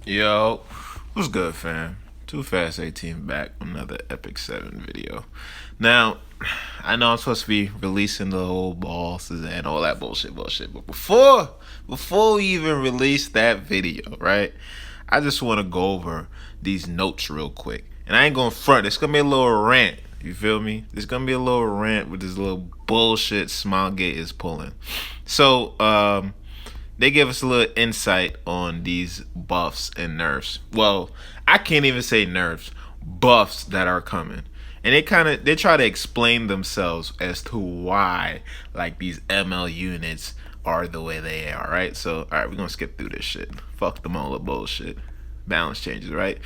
Yo, what's good, fam? Too Fast 18 back with another Epic 7 video. Now, I know I'm supposed to be releasing the whole bosses and all that bullshit, but before we even release that video, right? I just want to go over these notes real quick. And I ain't going to front. It's going to be a little rant. You feel me? There's going to be a little rant with this little bullshit Smilegate is pulling. So, they give us a little insight on these buffs and nerfs. Well, I can't even say nerfs, buffs that are coming. And they try to explain themselves as to why like these ML units are the way they are, right? So, all right, we're going to skip through this shit. Fuck the molar bullshit. Balance changes, right?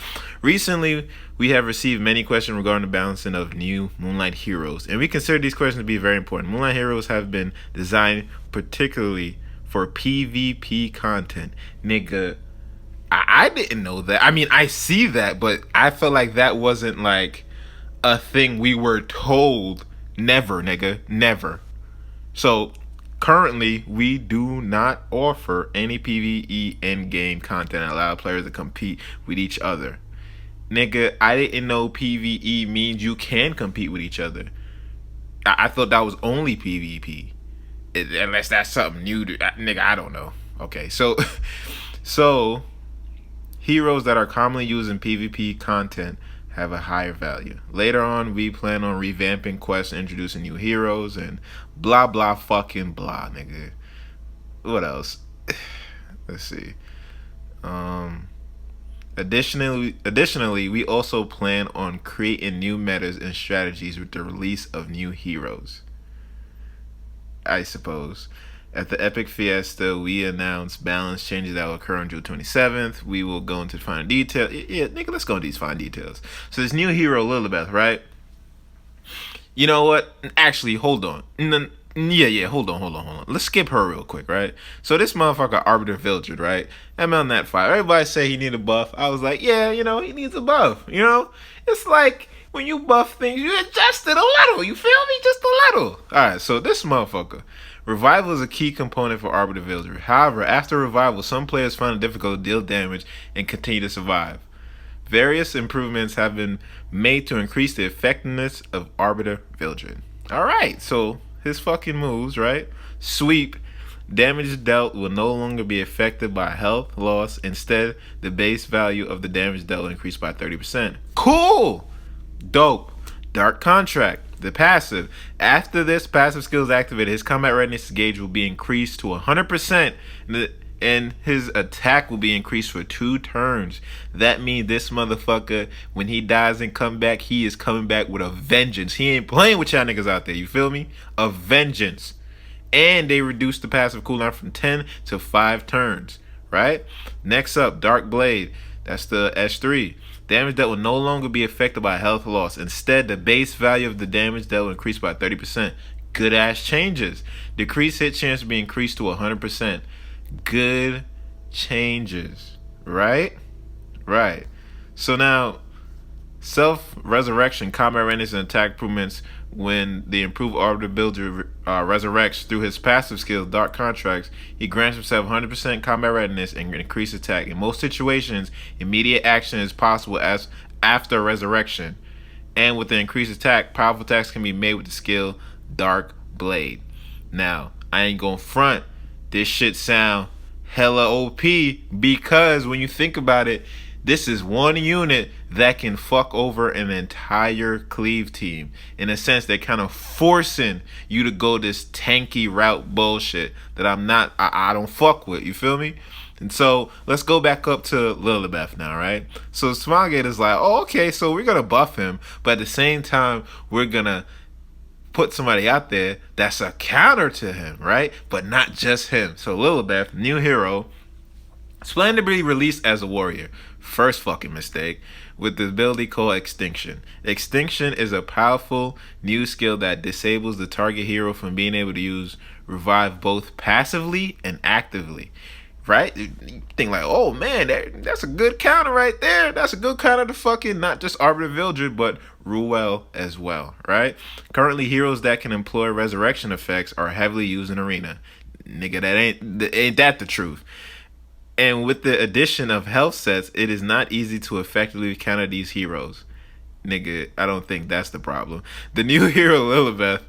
Recently, we have received many questions regarding the balancing of new Moonlight heroes, and we consider these questions to be very important. Moonlight heroes have been designed particularly for PvP content. Nigga, I didn't know that. I mean, I see that, but I felt like that wasn't like a thing we were told. Never, nigga, never. So currently, we do not offer any PvE endgame content that allow players to compete with each other. Nigga, I didn't know PvE means you can compete with each other. I thought that was only PvP. Unless that's something new to nigga, I don't know. Okay, so heroes that are commonly used in PvP content have a higher value. Later on, we plan on revamping quests, introducing new heroes, and blah blah fucking blah, nigga. What else? Let's see. Additionally, we also plan on creating new metas and strategies with the release of new heroes. I suppose. At the Epic Fiesta, we announced balance changes that will occur on June 27th. We will go into fine detail. Yeah, nigga, let's go into these fine details. So this new hero, Lilibeth, right? You know what? Actually, hold on. Hold on. Let's skip her real quick, right? So this motherfucker, Arbiter Vildred, right? ML Nat 5. Everybody say he need a buff. I was like, yeah, he needs a buff. It's like when you buff things, you adjust it a little. You feel me? Just a little. Alright, so this motherfucker. Revival is a key component for Arbiter Vildred. However, after revival, some players find it difficult to deal damage and continue to survive. Various improvements have been made to increase the effectiveness of Arbiter Vildred. Alright, so his fucking moves, right? Sweep. Damage dealt will no longer be affected by health loss. Instead, the base value of the damage dealt will increase by 30%. Cool! Dope. Dark Contract. The passive. After this passive skill is activated, his combat readiness gauge will be increased to 100%, and his attack will be increased for 2 turns. That means this motherfucker, when he dies and come back, he is coming back with a vengeance. He ain't playing with y'all niggas out there, you feel me? A vengeance. And they reduced the passive cooldown from 10 to 5 turns, right? Next up, Dark Blade. That's the S3. Damage that will no longer be affected by health loss. Instead, the base value of the damage that will increase by 30%. Good ass changes. Decreased hit chance will be increased to 100%. Good changes. Right? Right. So now, self-resurrection, combat readiness, and attack improvements when the improved Arbiter Builder resurrects through his passive skill, Dark Contracts. He grants himself 100% combat readiness and increased attack. In most situations, immediate action is possible as after resurrection. And with the increased attack, powerful attacks can be made with the skill Dark Blade. Now, I ain't gonna front. This shit sound hella OP because when you think about it, this is one unit that can fuck over an entire cleave team. In a sense, they're kind of forcing you to go this tanky route bullshit that I don't fuck with. You feel me? And so let's go back up to Lilibeth now, right? So Smilegate is like, oh, okay, so we're gonna buff him, but at the same time, we're gonna put somebody out there that's a counter to him, right? But not just him. So Lilibeth, new hero, it's planned to be released as a warrior. First fucking mistake. With the ability called Extinction. Extinction is a powerful new skill that disables the target hero from being able to use revive both passively and actively. Right? You think like, oh man, that's a good counter right there. That's a good counter to fucking not just Arbiter Vildred, but Ruel as well, right? Currently, heroes that can employ resurrection effects are heavily used in Arena. Nigga, ain't that the truth? And with the addition of health sets, it is not easy to effectively counter these heroes. Nigga, I don't think that's the problem. The new hero Lilibeth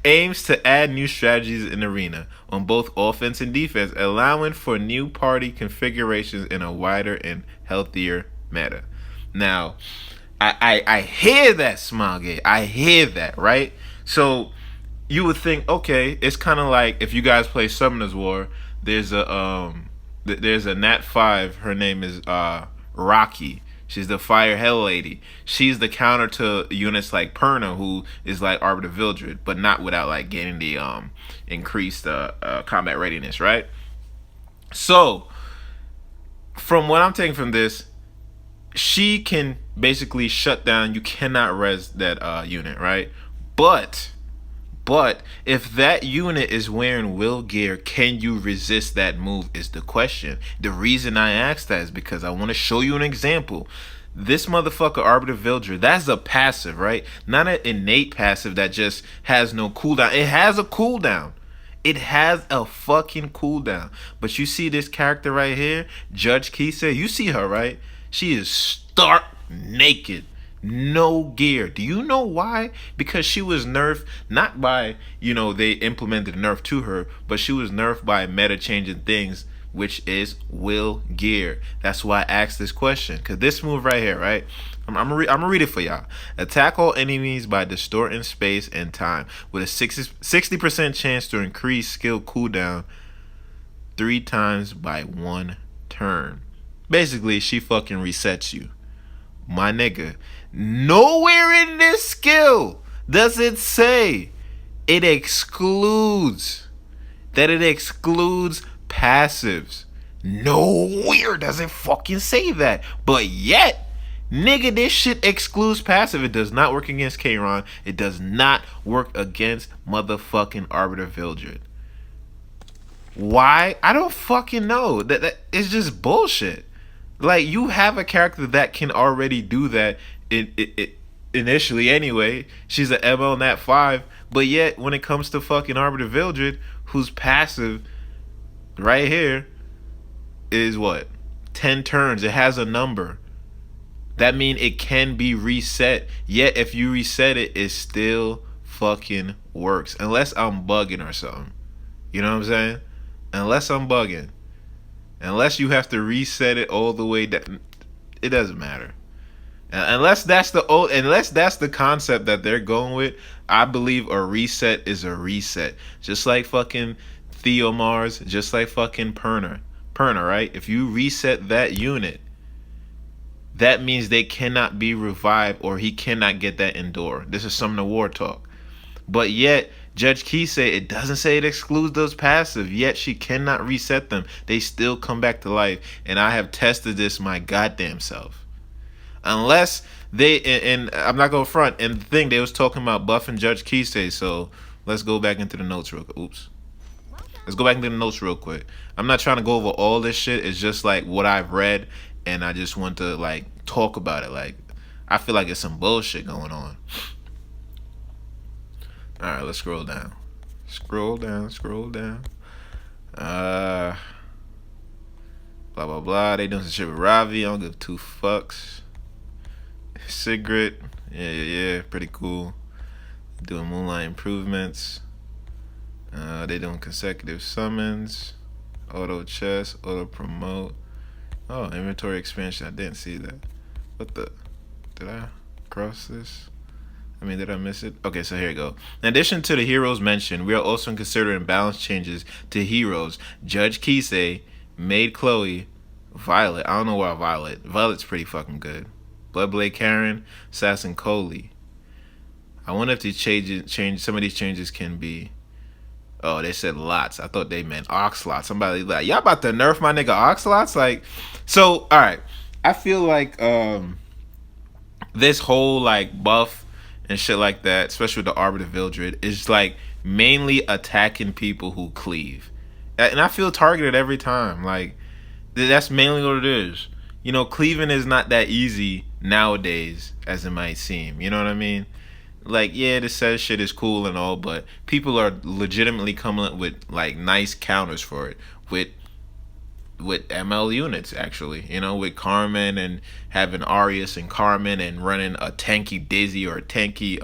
aims to add new strategies in arena on both offense and defense, allowing for new party configurations in a wider and healthier meta. Now, I hear that, Smilegate. I hear that, right? So you would think, okay, it's kind of like if you guys play Summoner's War. There's a Nat 5. Her name is Rocky. She's the Fire Hell Lady. She's the counter to units like Perna, who is like Arbiter Vildred, but not without like getting the increased combat readiness, right? So, from what I'm taking from this, she can basically shut down. You cannot res that unit, right? But but if that unit is wearing will gear, can you resist that move is the question. The reason I ask that is because I want to show you an example. This motherfucker Arbiter Vildred, that's a passive, right? Not an innate passive that just has no cooldown. It has a cooldown. It has a fucking cooldown. But you see this character right here, Judge Kisa, you see her, right? She is stark naked. No gear. Do you know why? Because she was nerfed not by, they implemented nerf to her, but she was nerfed by meta changing things, which is will gear. That's why I asked this question. Because this move right here, right? I'm gonna read it for y'all. Attack all enemies by distorting space and time with a 60% chance to increase skill cooldown 3 times by 1 turn. Basically, she fucking resets you. My nigga, nowhere in this skill does it say it excludes passives. Nowhere does it fucking say that. But yet, nigga, this shit excludes passive. It does not work against Kayron. It does not work against motherfucking Arbiter Vildred. Why? I don't fucking know. That it's just bullshit. Like, you have a character that can already do that initially anyway. She's an ML Nat 5. But yet, when it comes to fucking Arbiter Vildred, who's passive right here, is what? 10 turns. It has a number. That means it can be reset. Yet, if you reset it, it still fucking works. Unless I'm bugging or something. You know what I'm saying? Unless I'm bugging. Unless you have to reset it all the way down, it doesn't matter. Unless that's the concept that they're going with, I believe a reset is a reset. Just like fucking Theomars, just like fucking Perna, right? If you reset that unit, that means they cannot be revived or he cannot get that endure. This is some of the war talk. But yet, Judge Key say it doesn't say it excludes those passive, yet she cannot reset them. They still come back to life. And I have tested this my goddamn self. Unless they, and I'm not going to front, and the thing, they was talking about buffing Judge Kise, so let's go back into the notes real quick. Oops. Let's go back into the notes real quick. I'm not trying to go over all this shit. It's just like what I've read, and I just want to like talk about it. Like, I feel like it's some bullshit going on. Alright, let's scroll down. Scroll down. Blah, blah, blah. They doing some shit with Ravi. I don't give 2 fucks. Sigrid. Yeah. Pretty cool. Doing Moonlight improvements. They doing consecutive summons. Auto chest. Auto promote. Oh, inventory expansion. I didn't see that. What the? Did I cross this? Did I miss it? Okay, so here you go. In addition to the heroes mentioned, we are also considering balance changes to heroes. Judge Kise, Maid Chloe, Violet. I don't know why Violet. Violet's pretty fucking good. Bloodblade Karen, Assassin Coley. I wonder if these change. Some of these changes can be. Oh, they said lots. I thought they meant Oxlots. Somebody like, y'all about to nerf my nigga Oxlots? Like, so, all right. I feel like this whole like buff and shit like that, especially with the Arbiter Vildred, is like mainly attacking people who cleave. And I feel targeted every time. Like, that's mainly what it is. Cleaving is not that easy nowadays as it might seem. You know what I mean? Like, yeah, the says shit is cool and all, but people are legitimately coming up with like nice counters for it with with ML units actually. You know, with Carmen and having Arius and Carmen and running a tanky Dizzy or a tanky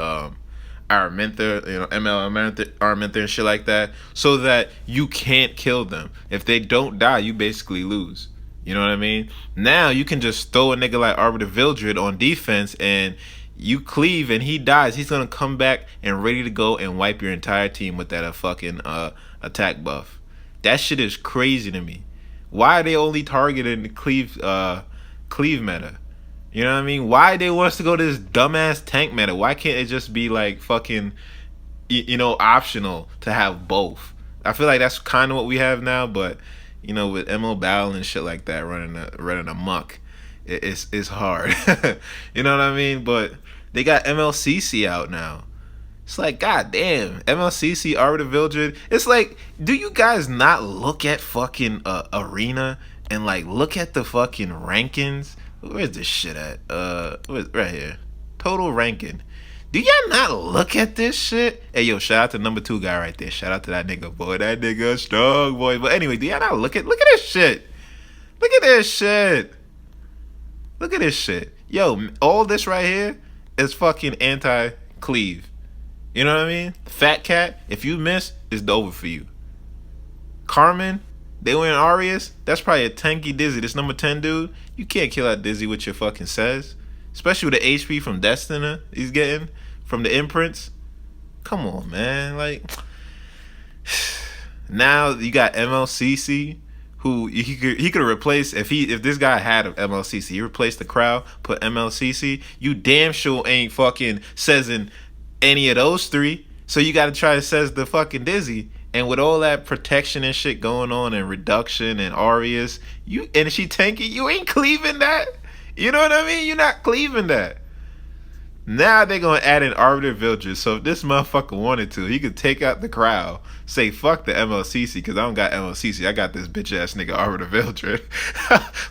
Araminta, you know, ML Araminta and shit like that, so that you can't kill them. If they don't die, you basically lose. You know what I mean? Now you can just throw a nigga like Arbiter Vildred on defense and you cleave and he dies. He's gonna come back and ready to go and wipe your entire team with that fucking attack buff. That shit is crazy to me. Why are they only targeting the cleave meta? You know what I mean? Why they want us to go to this dumbass tank meta? Why can't it just be like fucking, you know, optional to have both? I feel like that's kind of what we have now, but you know, with ML Battle and shit like that running amok, it's hard. You know what I mean? But they got MLCC out now. It's like, goddamn, MLCC, Arbiter Vildred. It's like, do you guys not look at fucking Arena and like look at the fucking rankings? Where's this shit at? Right here. Total ranking. Do y'all not look at this shit? Hey, yo, shout out to number 2 guy right there. Shout out to that nigga, boy. That nigga strong, boy. But anyway, do y'all not look at this shit? Look at this shit. Look at this shit. Yo, all this right here is fucking anti-cleave. You know what I mean? Fat Cat, if you miss, it's over for you. Carmen, they went Arius. That's probably a tanky Dizzy. This number 10 dude, you can't kill that Dizzy with your fucking says. Especially with the HP from Destiny he's getting from the imprints. Come on, man. Like, now you got MLCC, who he could replace if this guy had an MLCC, he replaced the crowd, put MLCC. You damn sure ain't fucking saysing any of those 3. So you got to try to says the fucking Dizzy. And with all that protection and shit going on and reduction and Arius, and she tanky, you ain't cleaving that. You know what I mean? You're not cleaving that. Now they're going to add in Arbiter Vildred. So if this motherfucker wanted to, he could take out the crowd, say fuck the MLCC because I don't got MLCC. I got this bitch ass nigga Arbiter Vildred.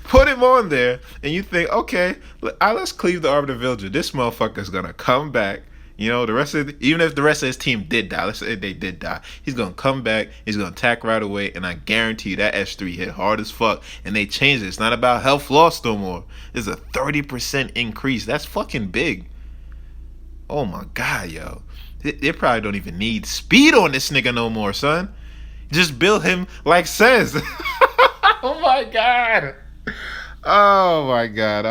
Put him on there and you think, okay, let's cleave the Arbiter Vildred. This motherfucker's going to come back. You know, even if the rest of his team did die, let's say they did die, he's gonna come back, he's gonna attack right away, and I guarantee you that S3 hit hard as fuck. And they changed it. It's not about health loss no more. It's a 30% increase. That's fucking big. Oh my god, yo. They probably don't even need speed on this nigga no more, son. Just build him like says. Oh my god. Oh my god.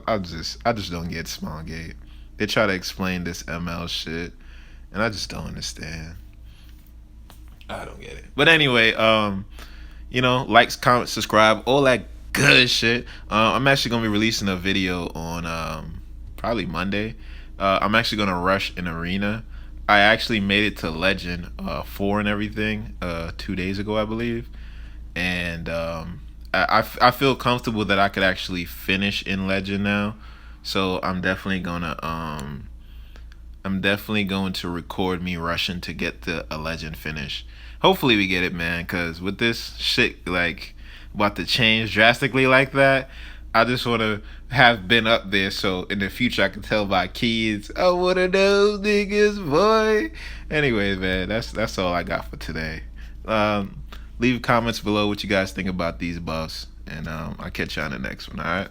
I just don't get Smilegate. They try to explain this ML shit, and I just don't understand. I don't get it. But anyway, you know, likes, comment, subscribe, all that good shit. I'm actually gonna be releasing a video on probably Monday. I'm actually gonna rush an arena. I actually made it to Legend 4 and everything 2 days ago, I believe, and I feel comfortable that I could actually finish in Legend now. So I'm definitely going to record me rushing to get a Legend finish. Hopefully we get it, man, because with this shit like about to change drastically like that, I just want to have been up there so in the future I can tell my kids, oh, one of those niggas, boy. Anyways, man, that's all I got for today. Leave comments below what you guys think about these buffs, and I'll catch you on the next one, alright?